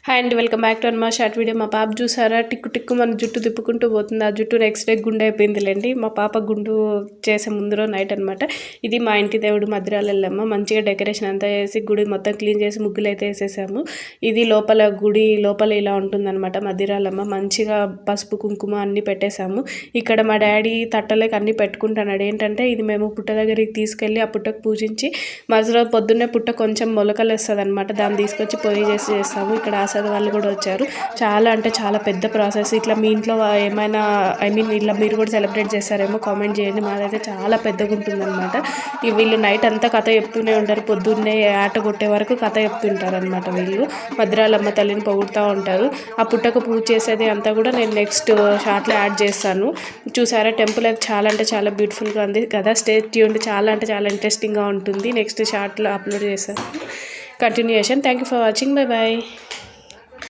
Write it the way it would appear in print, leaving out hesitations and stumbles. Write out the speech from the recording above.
Hi అండి, welcome back to మా short video. మా పాప చూసారా టిక్కు మన జుట్టు తిప్పుకుంటూ పోతుంది. ఆ జుట్టు నెక్స్ట్ డే గుండె అయిపోయిందిలేండి. మా పాప గుండు చేసే ముందు రోజు నైట్ అనమాట. ఇది మా ఇంటి దేవుడు మధురాల ఎల్లమ్మ. మంచిగా డెకరేషన్ అంతా చేసి గుడి మొత్తం క్లీన్ చేసి ముగ్గులు అయితే వేసేసాము. ఇది లోపల గుడి లోపల ఇలా ఉంటుందన్నమాట మధురాలమ్మ. మంచిగా పసుపు కుంకుమ అన్నీ పెట్టేశాము. ఇక్కడ మా డాడీ తట్టలేక అన్నీ పెట్టుకుంటున్నాడు. ఏంటంటే ఇది మేము పుట్ట దగ్గరికి తీసుకెళ్ళి ఆ పుట్టకు పూజించి మరుసటి పొద్దున్నే పుట్ట కొంచెం మొలకలు వేస్తుంది అనమాట. దాన్ని తీసుకొచ్చి పొయ్యి చేసి చేస్తాము. ఇక్కడ వాళ్ళు కూడా వచ్చారు. చాలా అంటే చాలా పెద్ద ప్రాసెస్. ఇట్లా మీ ఇంట్లో ఏమైనా ఇలా మీరు కూడా సెలబ్రేట్ చేస్తారేమో కామెంట్ చేయండి. మాదైతే చాలా పెద్దగా ఉంటుందన్నమాట. వీళ్ళు నైట్ అంతా కథ చెప్తూనే ఉంటారు. పొద్దున్నే ఆట కొట్టే వరకు కథ చెప్తుంటారు అనమాట. వీళ్ళు మధురాలమ్మ తల్లిని పొగుడుతూ ఉంటారు. ఆ పుట్టకు పూజ చేసేది అంతా కూడా నేను నెక్స్ట్ షార్ట్లో యాడ్ చేస్తాను. చూసారా టెంపుల్ అయితే చాలా అంటే చాలా బ్యూటిఫుల్గా ఉంది కదా. స్టే ట్యూన్డ్, చాలా అంటే చాలా ఇంట్రెస్టింగ్గా ఉంటుంది. నెక్స్ట్ షార్ట్లో అప్లోడ్ చేస్తాను continuation. Thank you for watching. Bye bye.